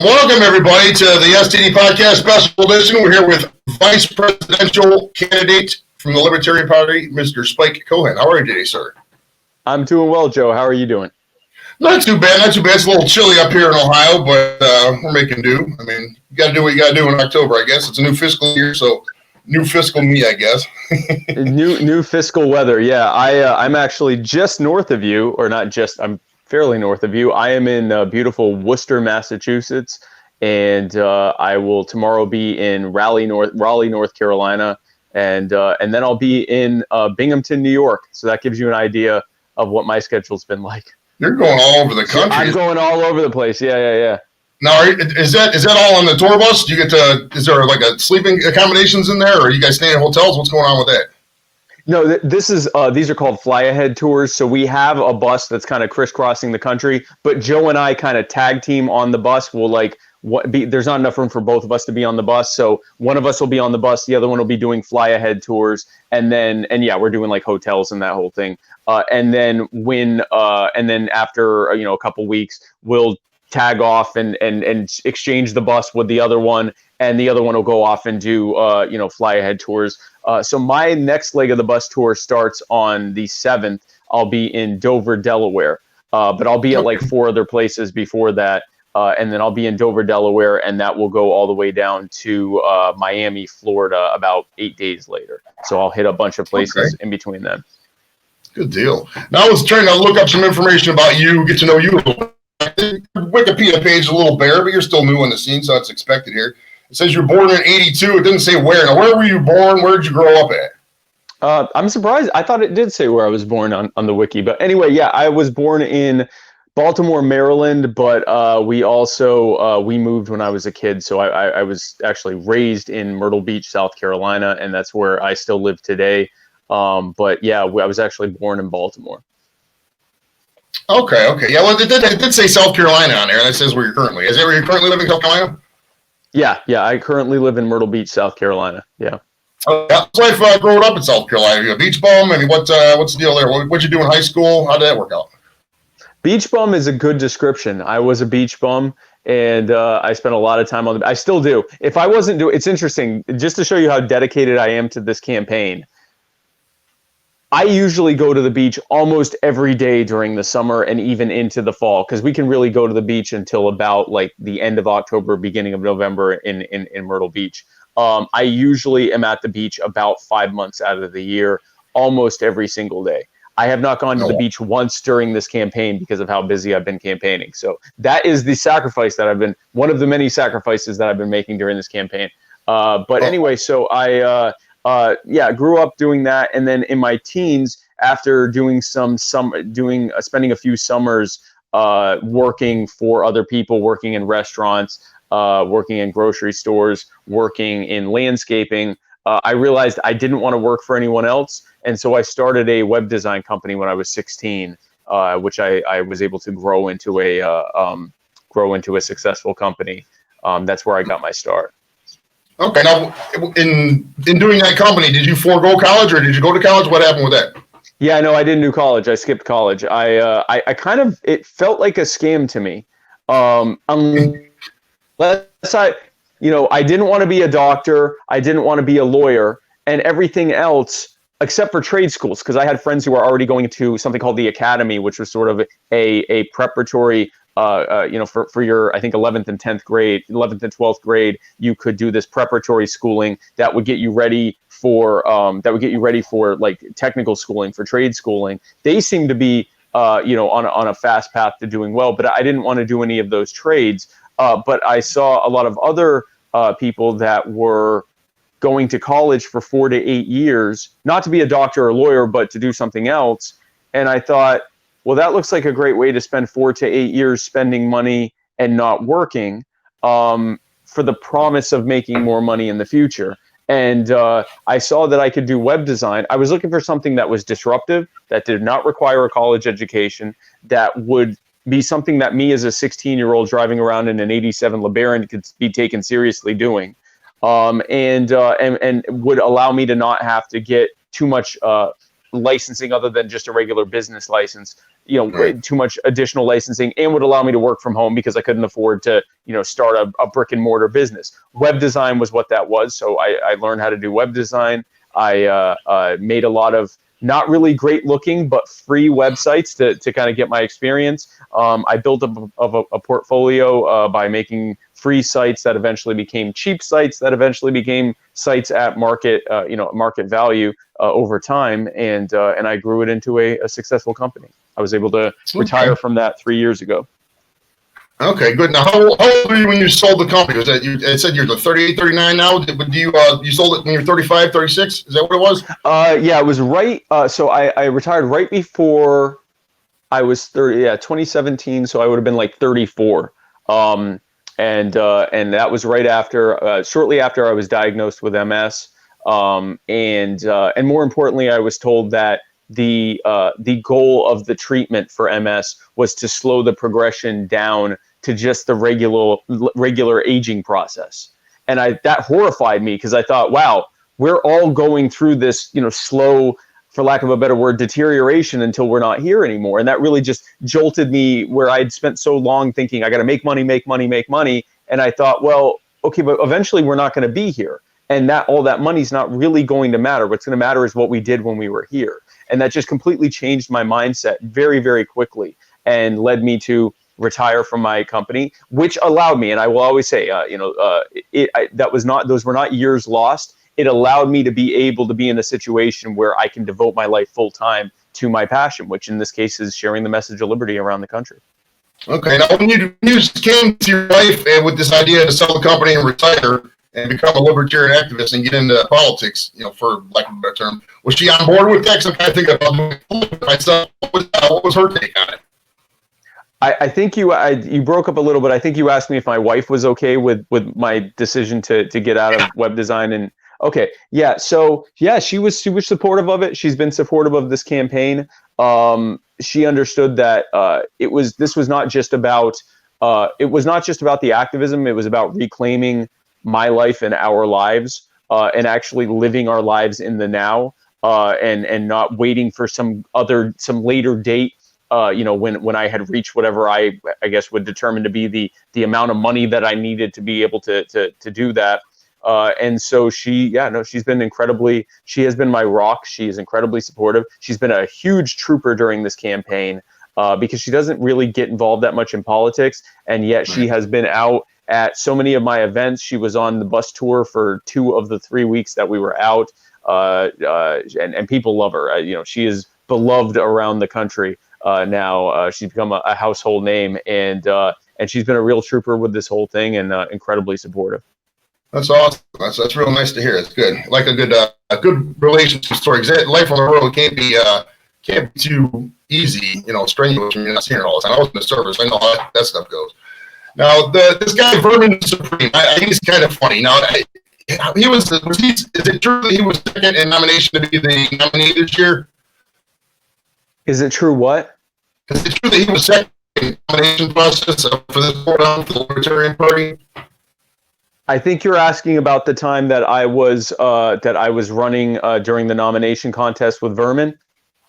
Welcome, everybody, to the STD Podcast Special Edition. We're here with Vice Presidential Candidate from the Libertarian Party, Mr. Spike Cohen. How are you today, sir? I'm doing well, Joe. How are you doing? Not too bad, not too bad. It's a little chilly up here in Ohio, but we're making do. I mean, you got to do what you got to do in October, I guess. It's a new fiscal year, so new fiscal me, I guess. new fiscal weather, yeah. I'm actually just north of you, or not just, I'm fairly north of you. I am in beautiful Worcester, Massachusetts, and I will tomorrow be in Raleigh, North Carolina, and then I'll be in Binghamton, New York. So that gives you an idea of what my schedule's been like. You're going all over the country. I'm going all over the place. Yeah. Now, is that all on the tour bus? Do you get to? Is there like a sleeping accommodations in there, or are you guys staying in hotels? What's going on with that? No, these are called fly-ahead tours. So we have a bus that's kind of crisscrossing the country, but Joe and I kind of tag team on the bus. We'll there's not enough room for both of us to be on the bus, so one of us will be on the bus, the other one will be doing fly-ahead tours, and we're doing like hotels and that whole thing. And then after a couple weeks, we'll tag off and exchange the bus with the other one, and the other one will go off and do fly-ahead tours. So my next leg of the bus tour starts on the 7th. I'll be in Dover, Delaware, but I'll be at like 4 other places before that. And then I'll be in Dover, Delaware, and that will go all the way down to Miami, Florida, about 8 days later. So I'll hit a bunch of places in between them. Good deal. Now I was trying to look up some information about you, get to know you a little bit. Wikipedia page is a little bare, but you're still new on the scene, so it's expected here. It says you're born in 82. It didn't say where. Now, where were you born? Where did you grow up at? I'm surprised. I thought it did say where I was born on the wiki. But anyway, yeah, I was born in Baltimore, Maryland, but we moved when I was a kid. So I was actually raised in Myrtle Beach, South Carolina, and that's where I still live today. But yeah, I was actually born in Baltimore. Okay. Yeah, well, it did say South Carolina on there, and it says where you're currently. Is that where you're currently living, South Carolina? Yeah. I currently live in Myrtle Beach, South Carolina. Yeah. How's life growing up in South Carolina? You a beach bum? I mean, what's the deal there? What'd you do in high school? How did that work out? Beach bum is a good description. I was a beach bum, and I spent a lot of time on the. I still do. If I wasn't doing, it's interesting. Just to show you how dedicated I am to this campaign, I usually go to the beach almost every day during the summer and even into the fall, because we can really go to the beach until about like the end of October, beginning of November in Myrtle Beach. I usually am at the beach about 5 months out of the year, almost every single day. I have not gone to the beach once during this campaign because of how busy I've been campaigning. So that is the sacrifice that one of the many sacrifices that I've been making during this campaign. But anyway, so I grew up doing that. And then in my teens, after doing spending a few summers working for other people, working in restaurants, working in grocery stores, working in landscaping, I realized I didn't want to work for anyone else. And so I started a web design company when I was 16, which I was able to grow into a successful company. That's where I got my start. Okay. Now, in doing that company, did you forego college, or did you go to college? What happened with that? Yeah, no, I didn't do college. I skipped college. I kind of, it felt like a scam to me. Unless I didn't want to be a doctor. I didn't want to be a lawyer, and everything else except for trade schools, because I had friends who were already going to something called the academy, which was sort of a preparatory, for your, I think 11th and 12th grade, you could do this preparatory schooling that would get you ready for like technical schooling, for trade schooling. They seem to be on a fast path to doing well, but I didn't want to do any of those trades. But I saw a lot of other people that were going to college for 4 to 8 years, not to be a doctor or lawyer, but to do something else. And I thought, well, that looks like a great way to spend 4 to 8 years spending money and not working for the promise of making more money in the future. And I saw that I could do web design. I was looking for something that was disruptive, that did not require a college education, that would be something that me as a 16-year-old driving around in an 87 LeBaron could be taken seriously doing. And would allow me to not have to get too much licensing other than just a regular business license, way Right. too much additional licensing, and would allow me to work from home because I couldn't afford to, start a brick and mortar business. Web design was what that was. So I learned how to do web design. I made a lot of not really great looking, but free websites to kind of get my experience. I built up a portfolio by making free sites that eventually became cheap sites that eventually became sites at market value over time, and I grew it into a successful company. I was able to retire from that 3 years ago. Okay, good. Now, how old were you when you sold the company? Was that it said you're 38, 39 now? But you sold it when you're 35, 36? Is that what it was? Yeah, it was right. So I retired right before I was 30. Yeah, 2017. So I would have been like 34. And that was right after, shortly after I was diagnosed with MS. And more importantly, I was told that the goal of the treatment for MS was to slow the progression down to just the regular aging process. And that horrified me because I thought, wow, we're all going through this, slow, for lack of a better word, deterioration until we're not here anymore. And that really just jolted me, where I'd spent so long thinking I got to make money. And I thought, well, okay, but eventually we're not going to be here. And that all that money's not really going to matter. What's going to matter is what we did when we were here. And that just completely changed my mindset very, very quickly and led me to retire from my company, which allowed me, and I will always say, those were not years lost. It allowed me to be able to be in a situation where I can devote my life full time to my passion, which in this case is sharing the message of liberty around the country. Okay, now when you came to your wife with this idea to sell the company and retire and become a libertarian activist and get into politics, for lack of a better term, was she on board with that? Because I'm kind of thinking about myself. What was her take on it? I think you broke up a little bit. I think you asked me if my wife was okay with my decision to get out of web design. And okay, yeah. So yeah, she was supportive of it. She's been supportive of this campaign. She understood that this was not just about the activism. It was about reclaiming my life and our lives, and actually living our lives in the now, and not waiting for some later date. When I had reached whatever I guess would determine to be the amount of money that I needed to be able to do that. And so she's been she has been my rock. She is incredibly supportive. She's been a huge trooper during this campaign, because she doesn't really get involved that much in politics. And yet she has been out at so many of my events. She was on the bus tour for 2 of the 3 weeks that we were out. And people love her. She is beloved around the country. Now she's become a household name, and she's been a real trooper with this whole thing, and incredibly supportive. That's awesome. That's real nice to hear. It's good. Like a good relationship story. Life on the road can't be too easy, strenuous when you're not seeing it all the time. I was in the service. I know how that stuff goes. Now this guy Vermin Supreme, he's kind of funny. Now is it true that he was second in nomination to be the nominee this year? Is it true what? Is it true that he was second in the nomination process for this board for the Libertarian Party? I think you're asking about the time that I was running during the nomination contest with Vermin.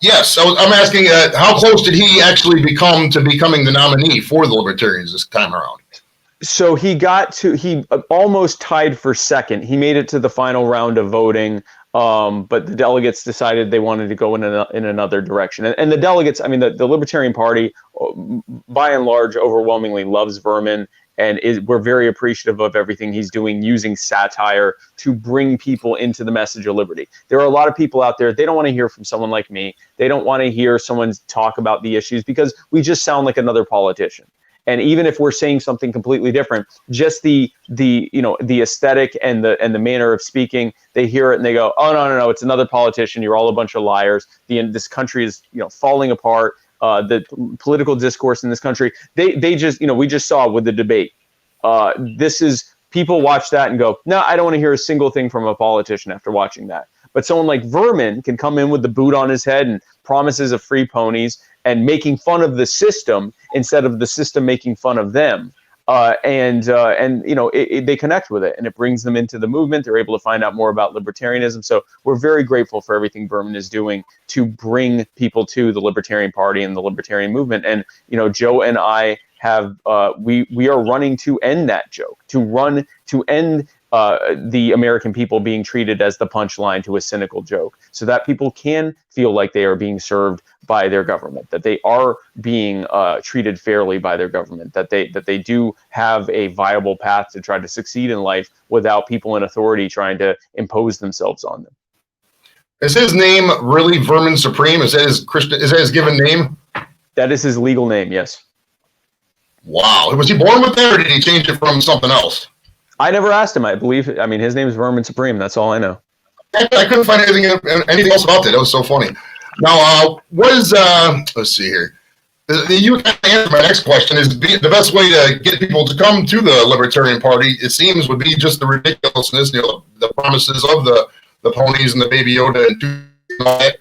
Yes, I'm asking how close did he actually become to becoming the nominee for the Libertarians this time around? So he almost tied for second. He made it to the final round of voting. But the delegates decided they wanted to go in another direction. And the delegates, the Libertarian Party, by and large, overwhelmingly loves Vermin, and we're very appreciative of everything he's doing, using satire to bring people into the message of liberty. There are a lot of people out there, they don't want to hear from someone like me. They don't want to hear someone talk about the issues because we just sound like another politician. And even if we're saying something completely different, just the aesthetic and the manner of speaking, they hear it and they go, oh no, it's another politician. You're all a bunch of liars. This country is falling apart. The political discourse in this country, they just we just saw with the debate. People watch that and go, no, I don't want to hear a single thing from a politician after watching that. But someone like Vermin can come in with the boot on his head and promises of free ponies and making fun of the system instead of the system making fun of them. and they connect with it, and it brings them into the movement. They're able to find out more about libertarianism. So we're very grateful for everything Berman is doing to bring people to the Libertarian Party and the Libertarian movement. And Joe and I have we are running to end that joke, to end the American people being treated as the punchline to a cynical joke, so that people can feel like they are being served by their government, that they are being treated fairly by their government, that they do have a viable path to try to succeed in life without people in authority trying to impose themselves on them. Is his name really Vermin Supreme? Is that his given name? That is his legal name, yes. Wow. Was he born with that, or did he change it from something else? I never asked him. I mean, his name is Vermin Supreme. That's all I know. I couldn't find anything else about that. That was so funny. Now, let's see here. You kind of answered my next question. Is the best way to get people to come to the Libertarian Party, it seems, would be just the ridiculousness, the promises of the ponies and the Baby Yoda and all that.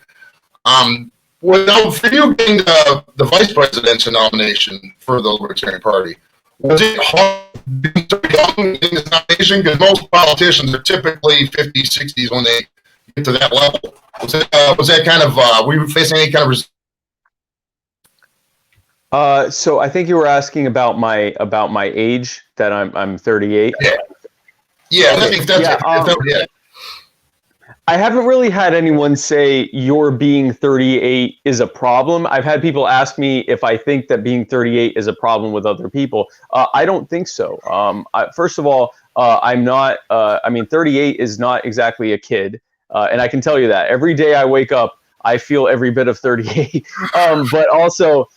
For you getting the vice presidential nomination for the Libertarian Party, was it hard being so young in this nomination? Because most politicians are typically 50s, 60s when they get to that level. Was that kind of, were you facing any kind of so I think you were asking about my age, that I'm 38. Yeah. I haven't really had anyone say your being 38 is a problem. I've had people ask me if I think that being 38 is a problem with other people. I don't think so. First of all, I'm not, 38 is not exactly a kid. And I can tell you that every day I wake up, I feel every bit of 38. But also,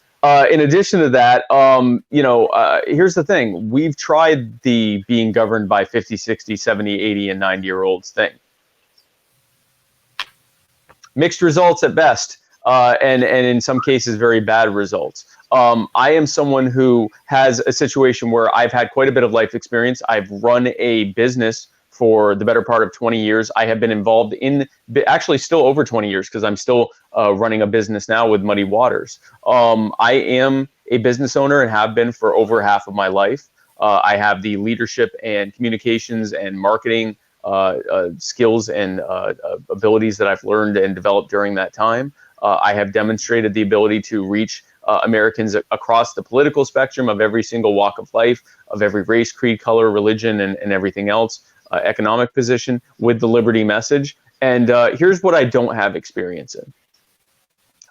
in addition to that, here's the thing. We've tried the being governed by 50, 60, 70, 80, and 90-year-olds thing. Mixed results at best, and in some cases, very bad results. I am someone who has a situation where I've had quite a bit of life experience. I've run a business for the better part of 20 years. I have been involved in, actually still over 20 years, because I'm still running a business now with Muddy Waters. I am a business owner and have been for over half of my life. I have the leadership and communications and marketing skills and abilities that I've learned and developed during that time. I have demonstrated the ability to reach Americans across the political spectrum of every single walk of life, of every race, creed, color, religion, and everything else, economic position, with the liberty message. And here's what I don't have experience in.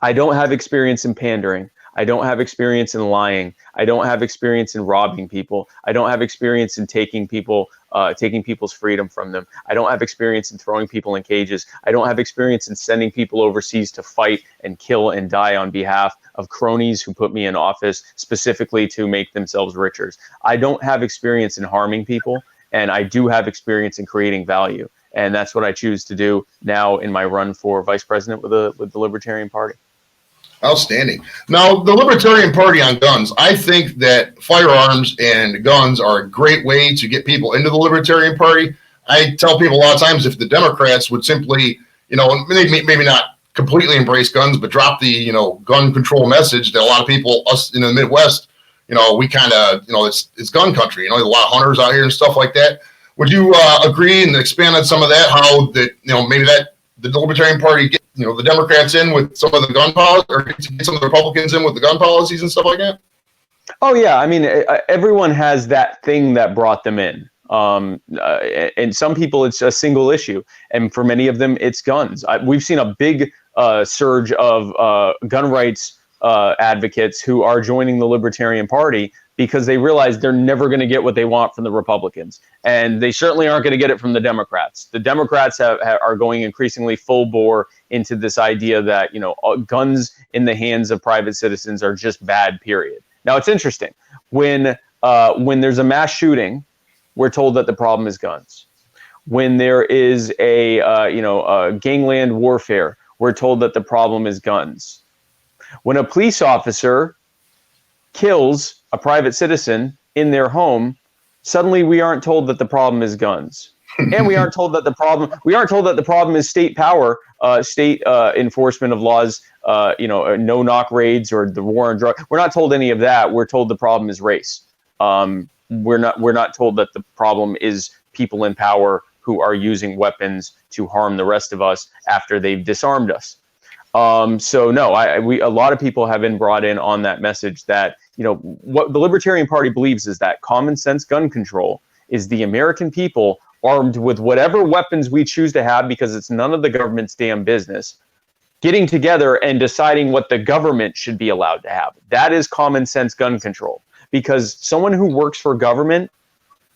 I don't have experience in pandering. I don't have experience in lying. I don't have experience in robbing people. I don't have experience in taking people's freedom from them. I don't have experience in throwing people in cages. I don't have experience in sending people overseas to fight and kill and die on behalf of cronies who put me in office specifically to make themselves richer. I don't have experience in harming people, and I do have experience in creating value. And that's what I choose to do now in my run for vice president with the Libertarian Party. Outstanding. Now, the Libertarian Party on guns, I think that firearms and guns are a great way to get people into the Libertarian Party. I tell people a lot of times, if the Democrats would simply, maybe not completely embrace guns, but drop the, gun control message that a lot of people, us in the Midwest, we kind of, it's gun country. There's a lot of hunters out here and stuff like that. Would you agree and expand on some of that, how that, maybe that the Libertarian Party get, the Democrats in with some of the gun policy, or get some of the Republicans in with the gun policies and stuff like that? Oh, yeah. I mean, everyone has that thing that brought them in. And some people, it's a single issue. And for many of them, it's guns. We've seen a big surge of gun rights advocates who are joining the Libertarian Party because they realize they're never going to get what they want from the Republicans. And they certainly aren't going to get it from the Democrats. The Democrats are going increasingly full bore into this idea that, guns in the hands of private citizens are just bad, period. Now, it's interesting. When there's a mass shooting, we're told that the problem is guns. When there is a gangland warfare, we're told that the problem is guns. When a police officer kills a private citizen in their home, suddenly we aren't told that the problem is guns. And we aren't told that the problem is state power, state enforcement of laws, no knock raids or the war on drugs. We're not told any of that. We're told the problem is race. When we're not told that the problem is people in power who are using weapons to harm the rest of us after they've disarmed us. So no, a lot of people have been brought in on that message that, what the Libertarian Party believes is that common sense gun control is the American people armed with whatever weapons we choose to have, because it's none of the government's damn business, getting together and deciding what the government should be allowed to have. That is common sense gun control, because someone who works for government,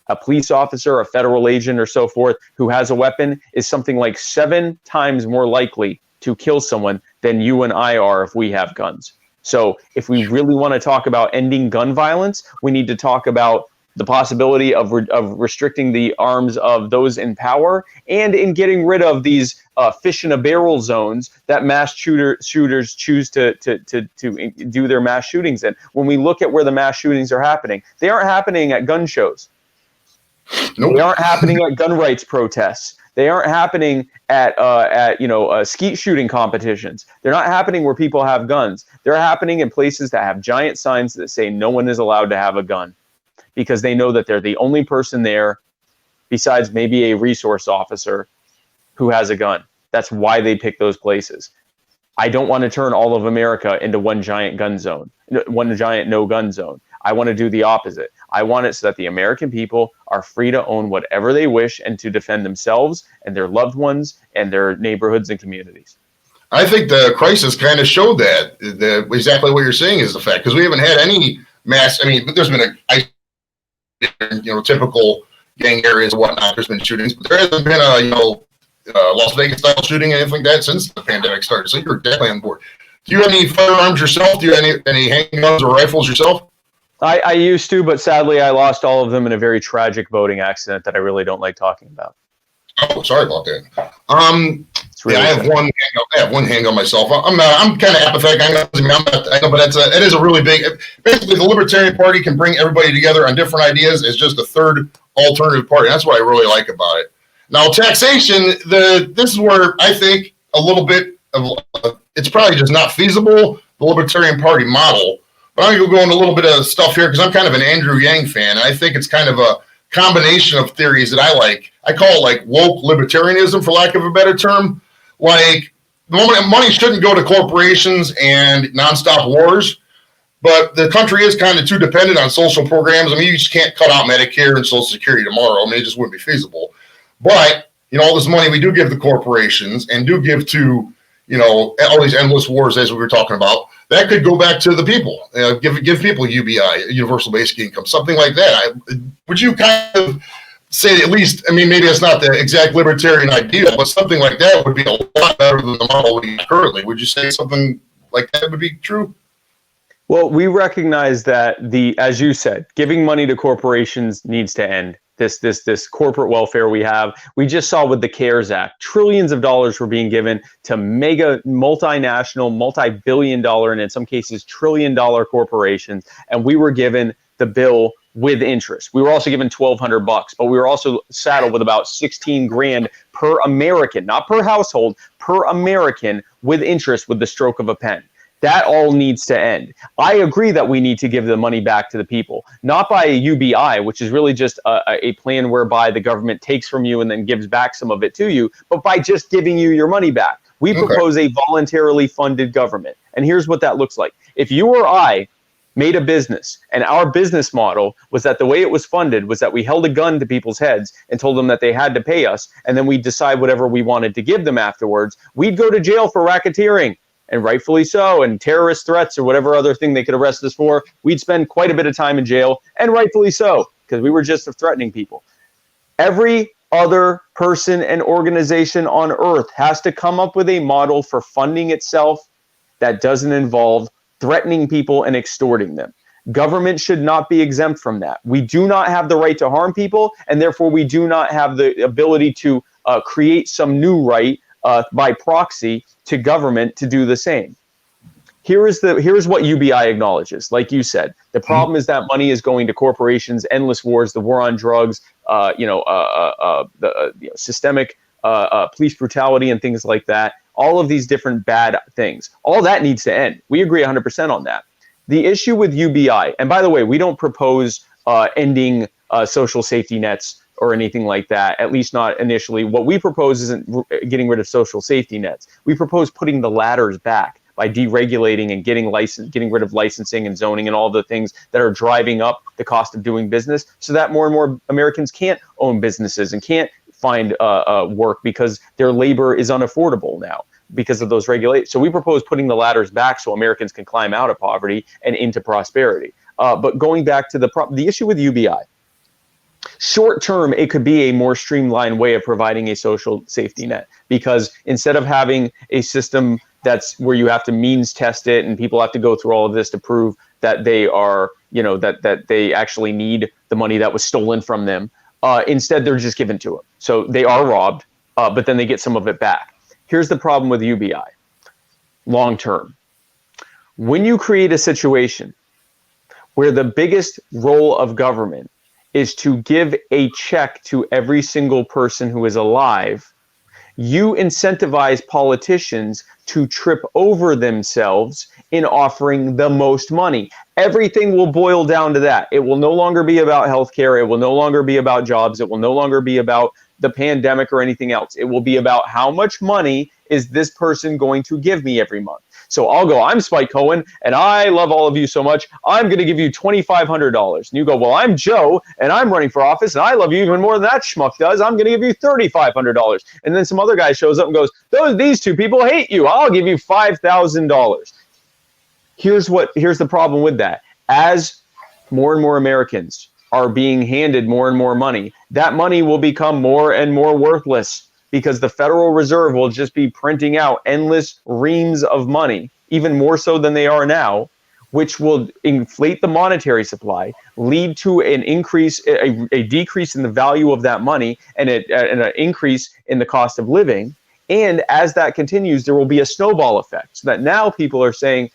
a police officer, a federal agent, or so forth, who has a weapon is something like 7 times more likely to kill someone than you and I are if we have guns. So if we really want to talk about ending gun violence, we need to talk about the possibility of restricting the arms of those in power, and in getting rid of these fish in a barrel zones that mass shooters choose to do their mass shootings in. When we look at where the mass shootings are happening, they aren't happening at gun shows. Nope. They aren't happening at gun rights protests. They aren't happening at skeet shooting competitions. They're not happening where people have guns. They're happening in places that have giant signs that say no one is allowed to have a gun, because they know that they're the only person there, besides maybe a resource officer, who has a gun. That's why they pick those places. I don't want to turn all of America into one giant gun zone, one giant no gun zone. I want to do the opposite. I want it so that the American people are free to own whatever they wish and to defend themselves and their loved ones and their neighborhoods and communities. I think the crisis kind of showed that. Exactly what you're saying is the fact, because we haven't had any mass. I mean, there's been typical gang areas and whatnot. There's been shootings, but there hasn't been a Las Vegas style shooting, anything like that, since the pandemic started. So you're definitely on board. Do you have any firearms yourself? Do you have any handguns or rifles yourself? I used to, but sadly I lost all of them in a very tragic boating accident that I really don't like talking about. Oh, sorry about that. I have one handgun myself. I'm kind of apathetic. I know, but it is a really big. Basically, the Libertarian Party can bring everybody together on different ideas as just a third alternative party. That's what I really like about it. Now, taxation. This is where I think a little bit of it's probably just not feasible. The Libertarian Party model. But I'm going to go into a little bit of stuff here because I'm kind of an Andrew Yang fan. And I think it's kind of a combination of theories that I like. I call it like woke libertarianism, for lack of a better term. Like, money shouldn't go to corporations and nonstop wars, but the country is kind of too dependent on social programs. I mean, you just can't cut out Medicare and Social Security tomorrow. I mean, it just wouldn't be feasible. But, all this money we do give the corporations and do give to, all these endless wars, as we were talking about, that could go back to the people. Give people UBI, universal basic income, something like that. Would you kind of say, at least, I mean, maybe it's not the exact libertarian idea, but something like that would be a lot better than the model we have currently. Would you say something like that would be true? Well, we recognize that as you said, giving money to corporations needs to end. This corporate welfare we have. We just saw with the CARES Act, trillions of dollars were being given to mega multinational, multi-billion-dollar, and in some cases trillion-dollar corporations, and we were given the bill with interest. We were also given $1,200, but we were also saddled with about 16 grand per American, not per household, per American, with interest with the stroke of a pen. That all needs to end. I agree that we need to give the money back to the people, not by a UBI, which is really just a plan whereby the government takes from you and then gives back some of it to you, but by just giving you your money back. We propose a voluntarily funded government. And here's what that looks like. If you or I made a business and our business model was that the way it was funded was that we held a gun to people's heads and told them that they had to pay us, and then we'd decide whatever we wanted to give them afterwards, we'd go to jail for racketeering. And rightfully so, and terrorist threats or whatever other thing they could arrest us for, we'd spend quite a bit of time in jail, and rightfully so, because we were just threatening people. Every other person and organization on earth has to come up with a model for funding itself that doesn't involve threatening people and extorting them. Government should not be exempt from that. We do not have the right to harm people, and therefore we do not have the ability to create some new right by proxy to government to do the same. Here's what UBI acknowledges. Like you said, the problem is that money is going to corporations, endless wars, the war on drugs, systemic police brutality and things like that. All of these different bad things. All that needs to end. We agree 100% on that. The issue with UBI, and by the way, we don't propose ending social safety nets or anything like that, at least not initially. What we propose isn't getting rid of social safety nets. We propose putting the ladders back by deregulating and getting rid of licensing and zoning and all the things that are driving up the cost of doing business, so that more and more Americans can't own businesses and can't find work because their labor is unaffordable now because of those regulations. So we propose putting the ladders back so Americans can climb out of poverty and into prosperity. But going back to the issue with UBI, short term, it could be a more streamlined way of providing a social safety net, because instead of having a system that's where you have to means test it and people have to go through all of this to prove that they are, that they actually need the money that was stolen from them, instead they're just given to them. So they are robbed, but then they get some of it back. Here's the problem with UBI long term. When you create a situation where the biggest role of government is to give a check to every single person who is alive, you incentivize politicians to trip over themselves in offering the most money. Everything will boil down to that. It will no longer be about healthcare. It will no longer be about jobs. It will no longer be about the pandemic or anything else. It will be about how much money is this person going to give me every month. So I'll go, I'm Spike Cohen, and I love all of you so much. I'm going to give you $2,500. And you go, well, I'm Joe, and I'm running for office, and I love you even more than that schmuck does. I'm going to give you $3,500. And then some other guy shows up and goes, these two people hate you. I'll give you $5,000. Here's the problem with that. As more and more Americans are being handed more and more money, that money will become more and more worthless, because the Federal Reserve will just be printing out endless reams of money, even more so than they are now, which will inflate the monetary supply, lead to an increase, a decrease in the value of that money, and an increase in the cost of living. And as that continues, there will be a snowball effect, so that now people are saying,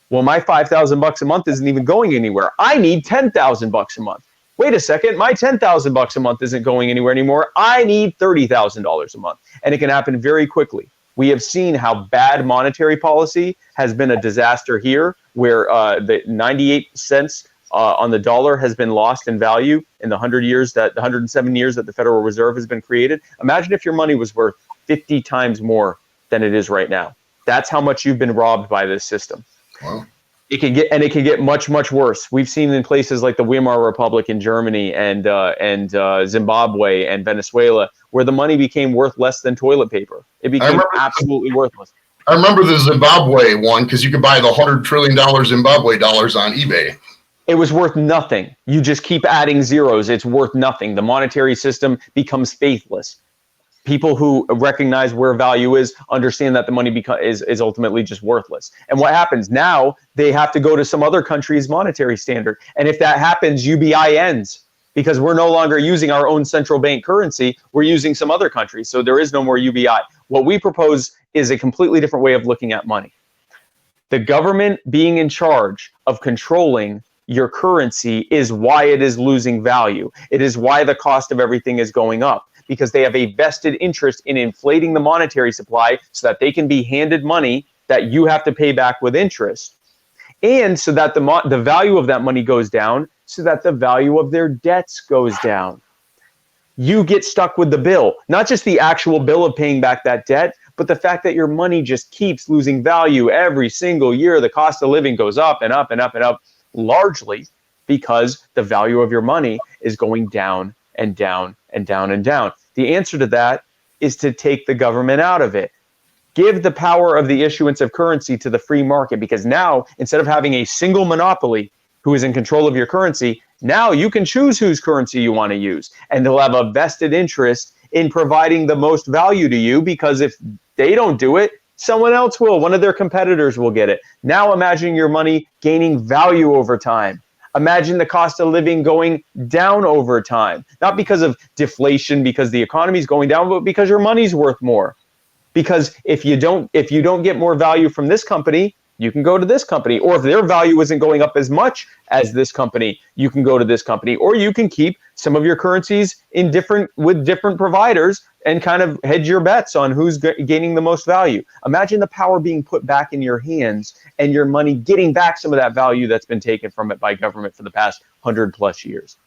well, my $5,000 a month isn't even going anywhere. I need $10,000 a month. Wait a second, my $10,000 a month isn't going anywhere anymore. I need $30,000 a month. And it can happen very quickly. We have seen how bad monetary policy has been a disaster here, where the 98 cents on the dollar has been lost in value in the 107 years that the Federal Reserve has been created. Imagine if your money was worth 50 times more than it is right now. That's how much you've been robbed by this system. Wow. It can get much, much worse. We've seen in places like the Weimar Republic in Germany and Zimbabwe and Venezuela, where the money became worth less than toilet paper. It became absolutely worthless. I remember the Zimbabwe one, because you could buy the $100 trillion Zimbabwe dollars on eBay. It was worth nothing. You just keep adding zeros. It's worth nothing. The monetary system becomes faithless. People who recognize where value is understand that the money is ultimately just worthless. And what happens now, they have to go to some other country's monetary standard. And if that happens, UBI ends, because we're no longer using our own central bank currency. We're using some other country. So there is no more UBI. What we propose is a completely different way of looking at money. The government being in charge of controlling your currency is why it is losing value. It is why the cost of everything is going up, because they have a vested interest in inflating the monetary supply so that they can be handed money that you have to pay back with interest. And so that the value of that money goes down, so that the value of their debts goes down. You get stuck with the bill, not just the actual bill of paying back that debt, but the fact that your money just keeps losing value every single year. The cost of living goes up and up and up and up, largely because the value of your money is going down and down and down and down. The answer to that is to take the government out of it. Give the power of the issuance of currency to the free market, because now, instead of having a single monopoly who is in control of your currency, now you can choose whose currency you want to use. And they'll have a vested interest in providing the most value to you, because if they don't do it, someone else will. One of their competitors will get it. Now imagine your money gaining value over time. Imagine the cost of living going down over time, not because of deflation, because the economy is going down, but because your money's worth more. Because if you don't get more value from this company, you can go to this company. Or if their value isn't going up as much as this company, you can go to this company. Or you can keep some of your currencies with different providers and kind of hedge your bets on who's gaining the most value. Imagine the power being put back in your hands and your money getting back some of that value that's been taken from it by government for the past 100+ years.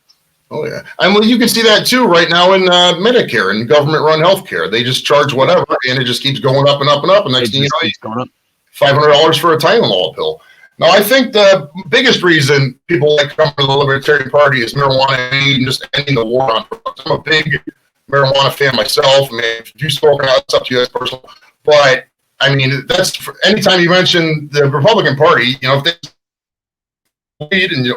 Oh, yeah. And well, you can see that too right now in Medicare and government-run healthcare. They just charge whatever, and it just keeps going up and up and up. And next thing you know, $500 for a Tylenol pill. Now, I think the biggest reason people like coming to the Libertarian Party is marijuana and just ending the war on drugs. I'm a big marijuana fan myself. I mean, if you smoke or not, it's up to you, that's personal. But, I mean, that's anytime you mention the Republican Party, you know, if they and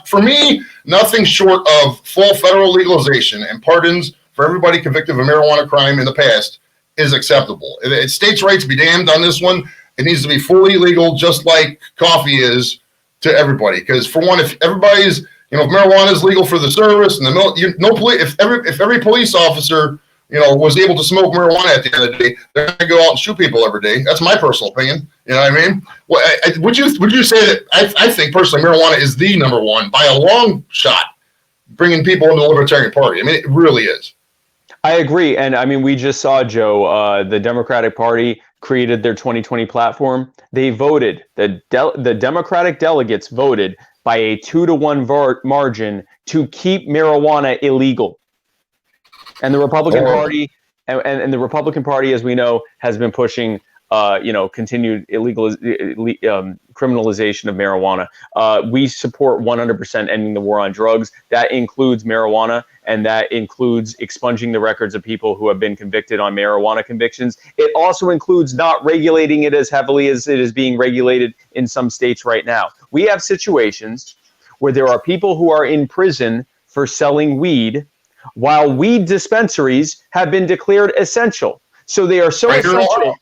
for me, nothing short of full federal legalization and pardons for everybody convicted of a marijuana crime in the past is acceptable. It's states' rights be damned on this one. It needs to be fully legal, just like coffee is to everybody. Because for one, if everybody's, you know, if marijuana is legal for the service and if every police officer, you know, was able to smoke marijuana at the end of the day, they're going to go out and shoot people every day. That's my personal opinion. You know what I mean? Well, would you say that I think personally marijuana is the number one by a long shot bringing people into the Libertarian Party? I mean, it really is. I agree. And I mean, we just saw, Joe, the Democratic Party created their 2020 platform. They voted, the Democratic delegates voted by a 2-to-1 margin to keep marijuana illegal. And the Republican Party, and the Republican Party, as we know, has been pushing, continued criminalization of marijuana. We support 100% ending the war on drugs. That includes marijuana, and that includes expunging the records of people who have been convicted on marijuana convictions. It also includes not regulating it as heavily as it is being regulated in some states right now. We have situations where there are people who are in prison for selling weed, while weed dispensaries have been declared essential. So they are so essential.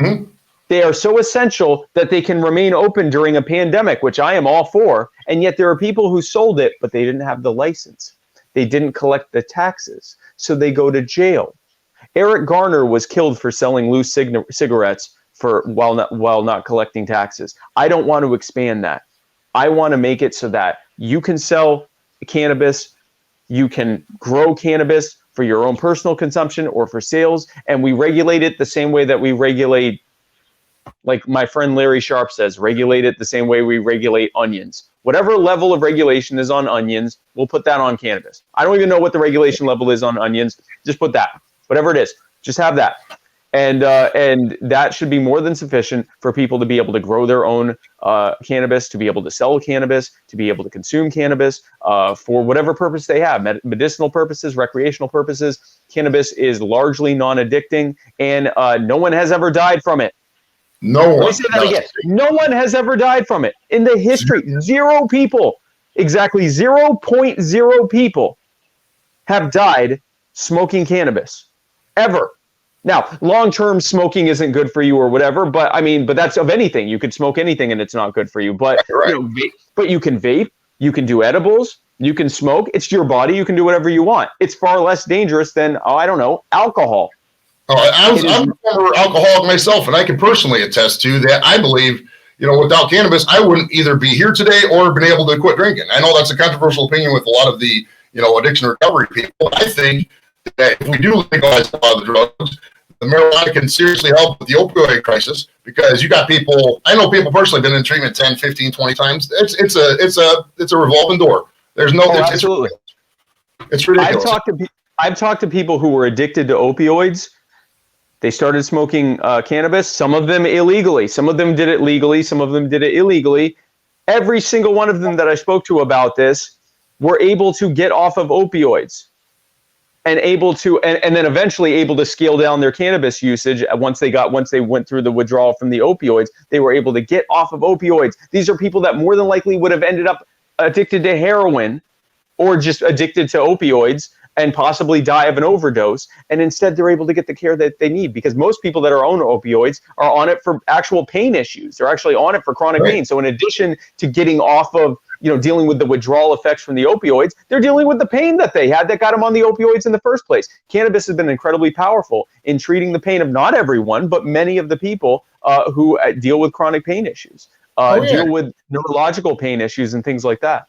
Mm-hmm. They are so essential that they can remain open during a pandemic, which I am all for. And yet there are people who sold it, but they didn't have the license. They didn't collect the taxes, so they go to jail. Eric Garner was killed for selling loose cigarettes while not collecting taxes. I don't want to expand that. I want to make it so that you can sell cannabis, you can grow cannabis for your own personal consumption or for sales, and we regulate it the same way that we regulate, like my friend Larry Sharp says, regulate it the same way we regulate onions. Whatever level of regulation is on onions, we'll put that on cannabis. I don't even know what the regulation level is on onions. Just put that. Whatever it is, just have that. And that should be more than sufficient for people to be able to grow their own cannabis, to be able to sell cannabis, to be able to consume cannabis for whatever purpose they have, medicinal purposes, recreational purposes. Cannabis is largely non-addicting, and no one has ever died from it. No one. Let me say that again. No one has ever died from it. In the history, 0 people, exactly 0.0 people have died smoking cannabis, ever. Now, long-term smoking isn't good for you or whatever, but that's of anything. You could smoke anything and it's not good for you. But right. But you can vape, you can do edibles, you can smoke. It's your body. You can do whatever you want. It's far less dangerous than, alcohol. I'm a former alcoholic myself, and I can personally attest to that. I believe, without cannabis, I wouldn't either be here today or been able to quit drinking. I know that's a controversial opinion with a lot of the, addiction recovery people. I think that if we do legalize a lot of the drugs, the marijuana can seriously help with the opioid crisis, because you got people, I know people personally been in treatment 10, 15, 20 times. It's a revolving door. There's no, absolutely. It's ridiculous. I've talked to people who were addicted to opioids. They started smoking cannabis, some of them illegally. Some of them did it legally. Some of them did it illegally. Every single one of them that I spoke to about this were able to get off of opioids and then eventually able to scale down their cannabis usage once they went through the withdrawal from the opioids. They were able to get off of opioids. These are people that more than likely would have ended up addicted to heroin or just addicted to opioids and possibly die of an overdose. And instead, they're able to get the care that they need, because most people that are on opioids are on it for actual pain issues. They're actually on it for chronic pain. So in addition to getting off of, dealing with the withdrawal effects from the opioids, they're dealing with the pain that they had that got them on the opioids in the first place. Cannabis has been incredibly powerful in treating the pain of not everyone, but many of the people who deal with chronic pain issues, deal with neurological pain issues and things like that.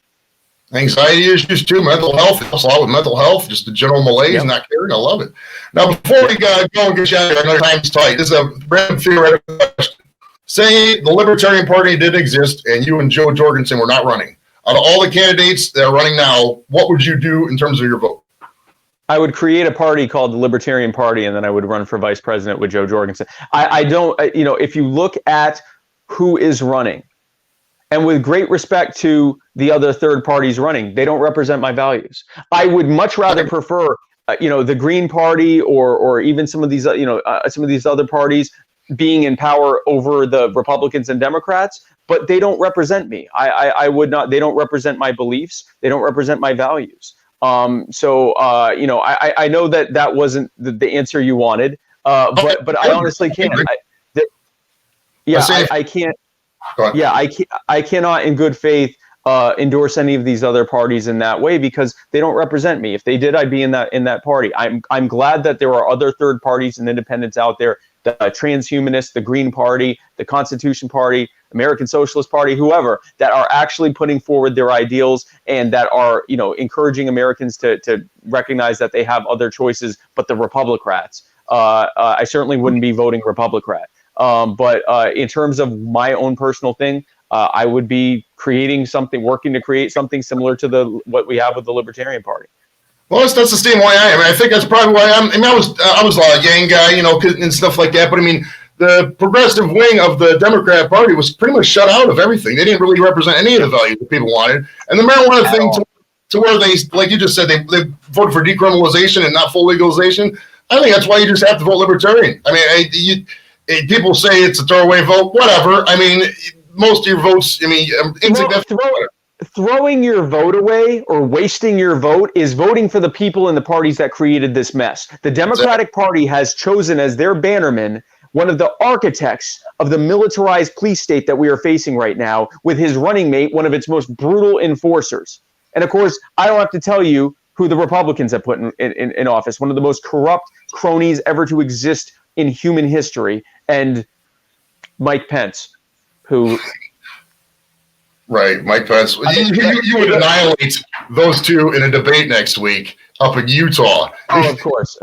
Anxiety issues too, mental health. It helps a lot with mental health, just the general malaise, not caring. I love it. Now, before we go and get you out of here, I know time's tight. This is a random theoretical question. Say the Libertarian Party did exist and you and Jo Jorgensen were not running. Out of all the candidates that are running now, what would you do in terms of your vote? I would create a party called the Libertarian Party, and then I would run for vice president with Jo Jorgensen. I don't, if you look at who is running, and with great respect to the other third parties running, they don't represent my values. I would much rather prefer, the Green Party or even some of these, some of these other parties being in power over the Republicans and Democrats, but they don't represent me. I would not. They don't represent my beliefs. They don't represent my values. I know that wasn't the answer you wanted, but I honestly can't. I can't. Yeah, I cannot in good faith endorse any of these other parties in that way, because they don't represent me. If they did, I'd be in that party. I'm glad that there are other third parties and independents out there, the transhumanists, the Green Party, the Constitution Party, American Socialist Party, whoever, that are actually putting forward their ideals and that are, encouraging Americans to recognize that they have other choices but the Republicrats. I certainly wouldn't be voting Republican. But in terms of my own personal thing, I would be working to create something similar to what we have with the Libertarian Party. Well, that's the same way I am. I think that's probably why I was a Yang guy, and stuff like that. But I mean, the progressive wing of the Democrat Party was pretty much shut out of everything. They didn't really represent any of the values that people wanted. And the marijuana thing, to where they, like you just said, they voted for decriminalization and not full legalization. I think that's why you just have to vote Libertarian. I mean, people say it's a throwaway vote, whatever. I mean, most of your votes, insignificant. Throwing your vote away or wasting your vote is voting for the people in the parties that created this mess. The Democratic Party has chosen as their bannerman one of the architects of the militarized police state that we are facing right now, with his running mate, one of its most brutal enforcers. And of course, I don't have to tell you who the Republicans have put in office, one of the most corrupt cronies ever to exist in human history, and Mike Pence, who... Right, Mike Pence. You would annihilate those two in a debate next week up in Utah. Oh, of course.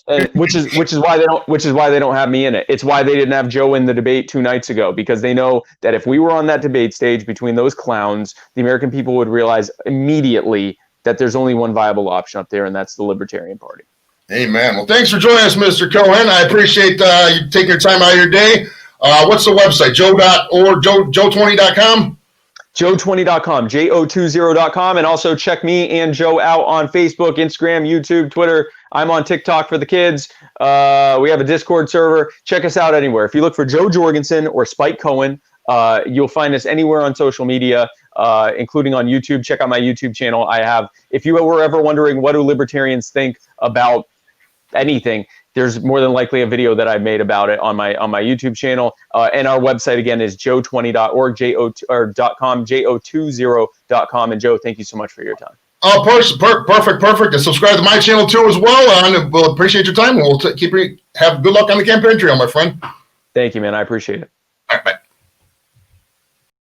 And which is why they don't have me in it. It's why they didn't have Joe in the debate 2 nights ago, because they know that if we were on that debate stage between those clowns, the American people would realize immediately that there's only one viable option up there, and that's the Libertarian Party. Amen. Well, thanks for joining us, Mr. Cohen. I appreciate you taking your time out of your day. What's the website? Jo.org, Jo20.com? Jo20.com, Jo20.com, and also check me and Joe out on Facebook, Instagram, YouTube, Twitter. I'm on TikTok for the kids. We have a Discord server. Check us out anywhere. If you look for Jo Jorgensen or Spike Cohen, you'll find us anywhere on social media, including on YouTube. Check out my YouTube channel. If you were ever wondering what do libertarians think about anything, there's more than likely a video that I made about it on my YouTube channel. And our website, again, is Jo20.org, .com, Jo20.com. And Joe, thank you so much for your time. Oh, perfect. And subscribe to my channel too as well. And we'll appreciate your time. And we'll have good luck on the campaign trail, my friend. Thank you, man. I appreciate it.